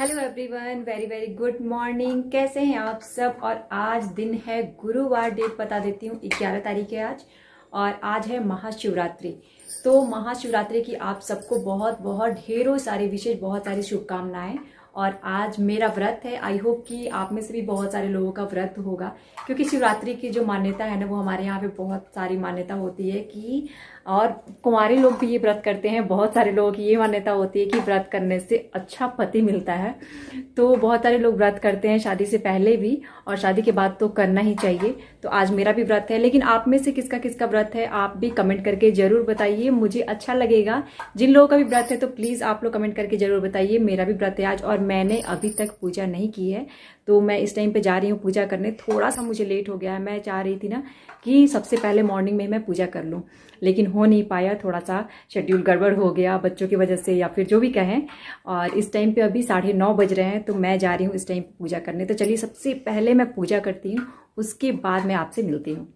Hello everyone, very very good morning. कैसे हैं आप सब? और आज दिन है गुरुवार, डेट बता देती हूँ, 11 तारीख है आज। और आज है महाशिवरात्रि। तो महाशिवरात्रि की आप सबको बहुत बहुत ढेरों सारी विशेष, बहुत सारी शुभकामनाएं। और आज मेरा व्रत है। आई होप कि आप में से भी बहुत सारे लोगों का व्रत होगा, क्योंकि शिवरात्रि की जो मान्यता है ना, वो हमारे यहाँ पे बहुत सारी मान्यता होती है कि, और कुंवारे लोग भी ये व्रत करते हैं। बहुत सारे लोगों की ये मान्यता होती है कि व्रत करने से अच्छा पति मिलता है। तो बहुत सारे लोग व्रत करते हैं शादी से पहले भी, और शादी के बाद तो करना ही चाहिए। तो आज मेरा भी व्रत है। लेकिन आप में से किसका किसका व्रत है, आप भी कमेंट करके जरूर बताइए, मुझे अच्छा लगेगा। जिन लोगों का भी व्रत है तो प्लीज आप लोग कमेंट करके जरूर बताइए। मेरा भी व्रत है आज, और मैंने अभी तक पूजा नहीं की है। तो मैं इस टाइम पे जा रही हूँ पूजा करने। थोड़ा सा मुझे लेट हो गया है। मैं चाह रही थी ना कि सबसे पहले मॉर्निंग में मैं पूजा कर लूँ, लेकिन हो नहीं पाया। थोड़ा सा शेड्यूल गड़बड़ हो गया बच्चों की वजह से, या फिर जो भी कहें। और इस टाइम पे अभी 9:30 बज रहे हैं, तो मैं जा रही हूँ इस टाइम पे पूजा करने। तो चलिए, सबसे पहले मैं पूजा करती हूँ, उसके बाद मैं आपसे मिलती हूँ।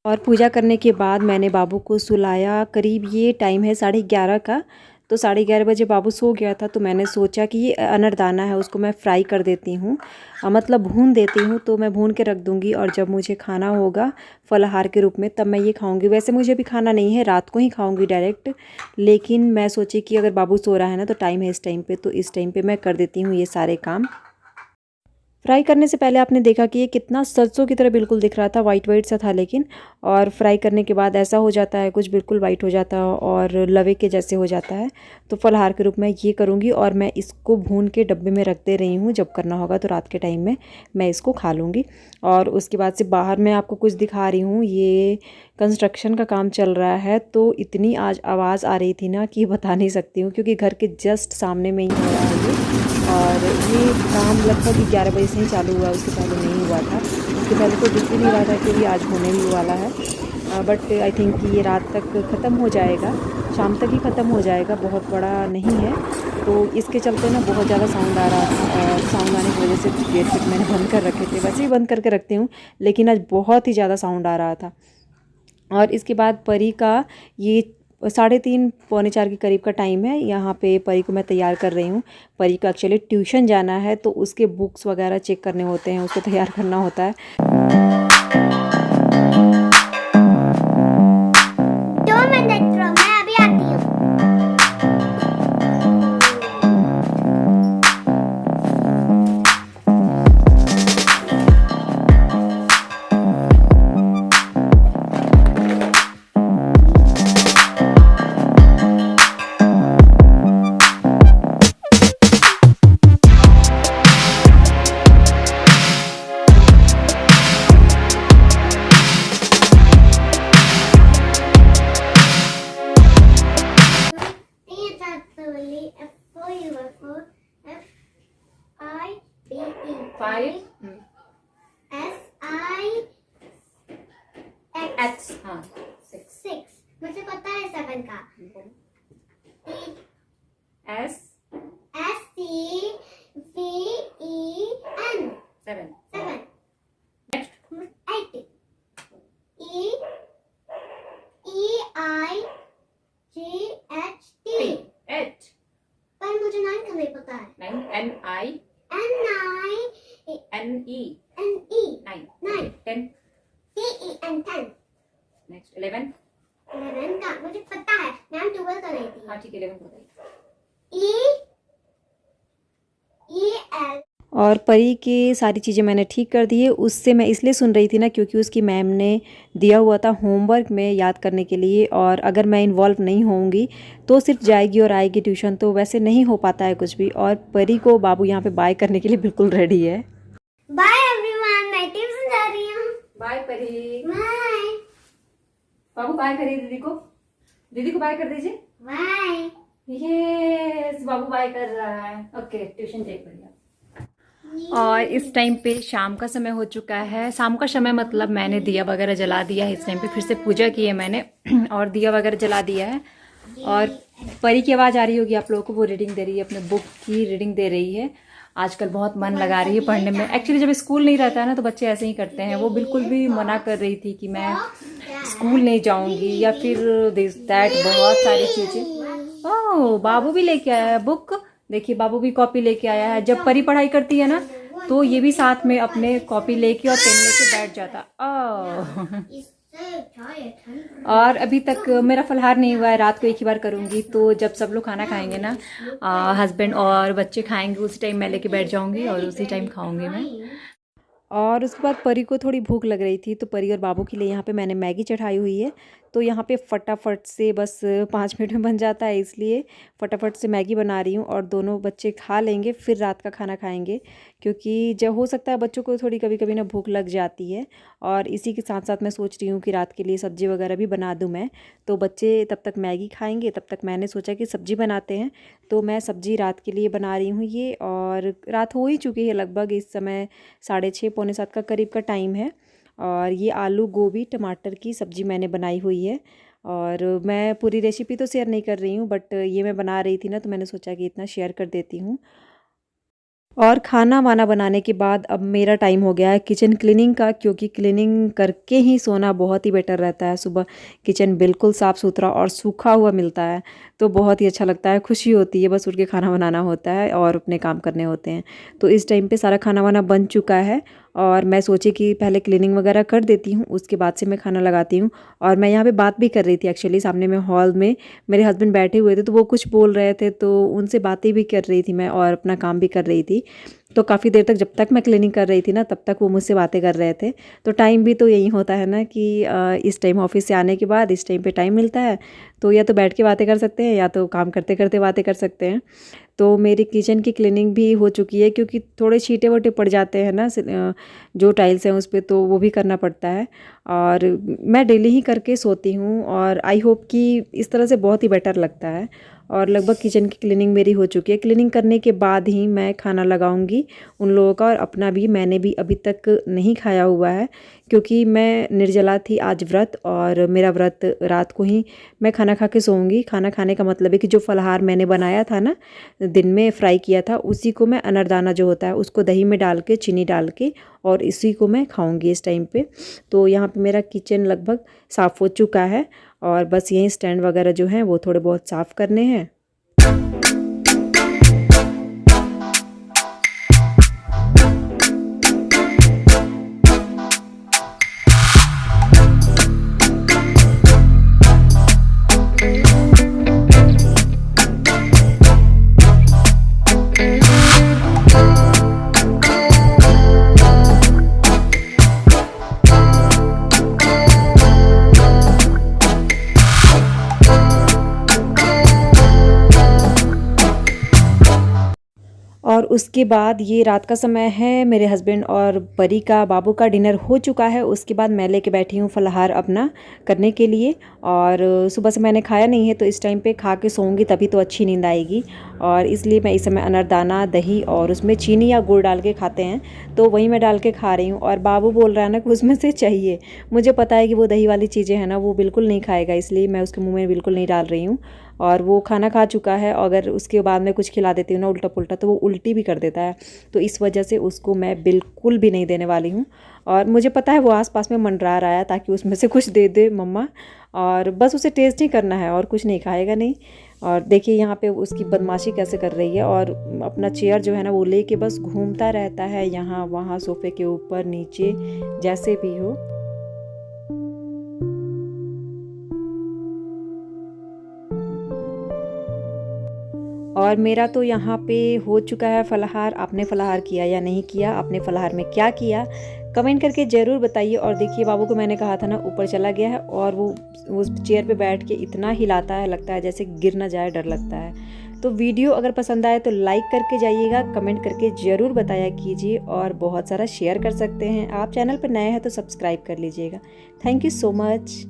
और पूजा करने के बाद मैंने बाबू को सुलाया। करीब ये टाइम है 11:30 का। तो 11:30 बजे बाबू सो गया था। तो मैंने सोचा कि ये अनरदाना है, उसको मैं फ्राई कर देती हूँ, मतलब भून देती हूँ। तो मैं भून के रख दूँगी, और जब मुझे खाना होगा फलाहार के रूप में, तब मैं ये खाऊँगी। वैसे मुझे भी खाना नहीं है, रात को ही खाऊँगी डायरेक्ट। लेकिन मैं सोची कि अगर बाबू सो रहा है ना, तो टाइम है इस टाइम पर, तो इस टाइम पर मैं कर देती हूँ ये सारे काम। फ्राई करने से पहले आपने देखा कि ये कितना सरसों की तरह बिल्कुल दिख रहा था, वाइट वाइट सा था। लेकिन और फ्राई करने के बाद ऐसा हो जाता है, कुछ बिल्कुल वाइट हो जाता है और लवे के जैसे हो जाता है। तो फलहार के रूप में ये करूँगी, और मैं इसको भून के डब्बे में रख दे रही हूँ। जब करना होगा तो रात के टाइम में मैं इसको खा लूँगी। और उसके बाद से बाहर मैं आपको कुछ दिखा रही हूँ। ये कंस्ट्रक्शन का काम चल रहा है, तो इतनी आज आवाज़ आ रही थी ना कि बता नहीं सकती हूँ, क्योंकि घर के जस्ट सामने में ही हो रहा है ये। और ये काम लगभग 11 बजे से ही चालू हुआ, उसके पहले नहीं हुआ था। उसके पहले तो दिख ही नहीं रहा था कि ये आज होने ही वाला है। बट आई थिंक कि ये रात तक ख़त्म हो जाएगा, शाम तक ही ख़त्म हो जाएगा, बहुत बड़ा नहीं है। तो इसके चलते ना बहुत ज़्यादा साउंड आ रहा था, और साउंड आने की वजह से गेट वेट मैंने बंद कर रखे थे। वैसे ही बंद करके रखती हूँ, लेकिन आज बहुत ही ज़्यादा साउंड आ रहा था। और इसके बाद परी का ये 3:30 पौने 4 के करीब का टाइम है। यहाँ पे परी को मैं तैयार कर रही हूँ। परी को एक्चुअली ट्यूशन जाना है, तो उसके बुक्स वगैरह चेक करने होते हैं, उसको तैयार करना होता है। मुझे पता है 7 का। SCVEN 7। Next 8 EEIGHT। पर मुझे 9 का नहीं पता है। 9 NINE 9 10 TEN 10। नेक्स्ट 11 का मुझे पता है, मैम 12 का नहीं थी। हाँ ठीक है, 11 बताइए। और परी की सारी चीज़ें मैंने ठीक कर दी है। उससे मैं इसलिए सुन रही थी ना क्योंकि उसकी मैम ने दिया हुआ था होमवर्क में याद करने के लिए, और अगर मैं इन्वॉल्व नहीं होऊंगी तो सिर्फ जाएगी और आएगी ट्यूशन, तो वैसे नहीं हो पाता है कुछ भी। और परी को बाबू यहाँ पे बाय करने के लिए बिल्कुल रेडी है। बाय एवरीवन, मैं ट्यूशन जा रही हूँ। बाय परी। बाय बाबू बाय करिए दीदी को, दीदी को बाय कर दीजिए। बाय। यस, बाबू बाय कर रहा है। ओके, ट्यूशन टेक बढ़िया। और इस टाइम पे शाम का समय हो चुका है। शाम का समय मतलब मैंने दिया वगैरह जला दिया है। इस टाइम पे फिर से पूजा की है मैंने और दिया वगैरह जला दिया है। और परी की आवाज़ आ रही होगी आप लोगों को, वो रीडिंग दे रही है, अपने बुक की रीडिंग दे रही है। आजकल बहुत मन लगा रही है पढ़ने में। एक्चुअली जब स्कूल नहीं रहता है ना तो बच्चे ऐसे ही करते हैं। वो बिल्कुल भी मना कर रही थी कि मैं स्कूल नहीं जाऊंगी या फिर दिस दैट, बहुत सारी चीज़ें। ओह, बाबू भी लेके आया है बुक। देखिए बाबू भी कॉपी लेके आया है। जब परी पढ़ाई करती है ना तो ये भी साथ में अपने कॉपी लेके और पेन लेके बैठ जाता। और अभी तक मेरा फलहार नहीं हुआ है। रात को एक ही बार करूंगी, तो जब सब लोग खाना खाएंगे ना, हस्बैंड और बच्चे खाएंगे, उसी टाइम मैं लेके बैठ जाऊंगी और उसी टाइम खाऊंगी मैं। और उसके बाद परी को थोड़ी भूख लग रही थी, तो परी और बाबू के लिए यहाँ पे मैंने मैगी चढ़ाई हुई है। तो यहाँ पे फटाफट से बस 5 मिनट में बन जाता है, इसलिए फटाफट से मैगी बना रही हूँ और दोनों बच्चे खा लेंगे फिर रात का खाना खाएंगे। क्योंकि जब हो सकता है बच्चों को थोड़ी कभी कभी ना भूख लग जाती है। और इसी के साथ साथ मैं सोच रही हूँ कि रात के लिए सब्ज़ी वगैरह भी बना दूँ मैं। तो बच्चे तब तक मैगी खाएंगे, तब तक मैंने सोचा कि सब्ज़ी बनाते हैं। तो मैं सब्ज़ी रात के लिए बना रही हूँ ये, और रात हो ही चुकी है लगभग। इस समय 6:30 पौने 7 का करीब का टाइम है। और ये आलू गोभी टमाटर की सब्ज़ी मैंने बनाई हुई है। और मैं पूरी रेसिपी तो शेयर नहीं कर रही हूँ, बट ये मैं बना रही थी ना तो मैंने सोचा कि इतना शेयर कर देती हूँ। और खाना वाना बनाने के बाद अब मेरा टाइम हो गया है किचन क्लीनिंग का, क्योंकि क्लीनिंग करके ही सोना बहुत ही बेटर रहता है। सुबह किचन बिल्कुल साफ़ सुथरा और सूखा हुआ मिलता है तो बहुत ही अच्छा लगता है, खुशी होती है। बस उठ के खाना बनाना होता है और अपने काम करने होते हैं। तो इस टाइम पे सारा खाना वाना बन चुका है और मैं सोची कि पहले क्लीनिंग वगैरह कर देती हूँ, उसके बाद से मैं खाना लगाती हूँ। और मैं यहाँ पे बात भी कर रही थी एक्चुअली, सामने में हॉल में मेरे हस्बैंड बैठे हुए थे तो वो कुछ बोल रहे थे, तो उनसे बातें भी कर रही थी मैं और अपना काम भी कर रही थी। तो काफ़ी देर तक, जब तक मैं क्लीनिंग कर रही थी ना, तब तक वो मुझसे बातें कर रहे थे। तो टाइम भी तो यही होता है ना कि इस टाइम ऑफिस से आने के बाद इस टाइम पे टाइम मिलता है, तो या तो बैठ के बातें कर सकते हैं या तो काम करते करते बातें कर सकते हैं। तो मेरी किचन की क्लीनिंग भी हो चुकी है, क्योंकि थोड़े छींटे वोटे पड़ जाते हैं ना जो टाइल्स हैं उस पर, तो वो भी करना पड़ता है। और मैं डेली ही करके सोती हूँ और आई होप कि इस तरह से बहुत ही बेटर लगता है। और लगभग किचन की क्लीनिंग मेरी हो चुकी है। क्लीनिंग करने के बाद ही मैं खाना लगाऊंगी उन लोगों का, और अपना भी। मैंने भी अभी तक नहीं खाया हुआ है क्योंकि मैं निर्जला थी आज, व्रत। और मेरा व्रत रात को ही मैं खाना खा के सोऊंगी। खाना खाने का मतलब है कि जो फलाहार मैंने बनाया था ना, दिन में फ्राई किया था, उसी को मैं अनरदाना जो होता है उसको दही में डाल के, चीनी डाल के, और इसी को मैं खाऊंगी इस टाइम पे। तो यहाँ पे मेरा किचन लगभग साफ़ हो चुका है और बस यही स्टैंड वगैरह जो हैं वो थोड़े बहुत साफ़ करने हैं। और उसके बाद ये रात का समय है, मेरे हस्बैंड और परी का, बाबू का डिनर हो चुका है। उसके बाद मैं लेके बैठी हूँ फलाहार अपना करने के लिए। और सुबह से मैंने खाया नहीं है, तो इस टाइम पे खा के सोऊंगी तभी तो अच्छी नींद आएगी। और इसलिए मैं इस समय अनरदाना, दही और उसमें चीनी या गुड़ डाल के खाते हैं, तो वही मैं डाल के खा रही हूँ। और बाबू बोल रहा है ना कि उसमें से चाहिए। मुझे पता है कि वो दही वाली चीज़ें हैं ना वो बिल्कुल नहीं खाएगा, इसलिए मैं उसके मुँह में बिल्कुल नहीं डाल रही हूँ। और वो खाना खा चुका है, अगर उसके बाद में कुछ खिला देती हूँ ना उल्टा पुल्टा, तो वो उल्टी भी कर देता है। तो इस वजह से उसको मैं बिल्कुल भी नहीं देने वाली हूँ। और मुझे पता है वो आसपास में मंडरा रहा है ताकि उसमें से कुछ दे दे मम्मा, और बस उसे टेस्ट ही करना है और कुछ नहीं खाएगा नहीं। और देखिए यहाँ पे उसकी बदमाशी कैसे कर रही है, और अपना चेयर जो है ना वो लेके बस घूमता रहता है यहाँ वहाँ, सोफे के ऊपर नीचे, जैसे भी हो। और मेरा तो यहाँ पे हो चुका है फलाहार। आपने फलाहार किया या नहीं किया, आपने फलाहार में क्या किया, कमेंट करके ज़रूर बताइए। और देखिए बाबू को मैंने कहा था ना ऊपर चला गया है और वो उस चेयर पे बैठ के इतना हिलाता है, लगता है जैसे गिर ना जाए, डर लगता है। तो वीडियो अगर पसंद आए तो लाइक करके जाइएगा, कमेंट करके ज़रूर बताया कीजिए और बहुत सारा शेयर कर सकते हैं। आप चैनल पर नए हैं तो सब्सक्राइब कर लीजिएगा। Thank you so much.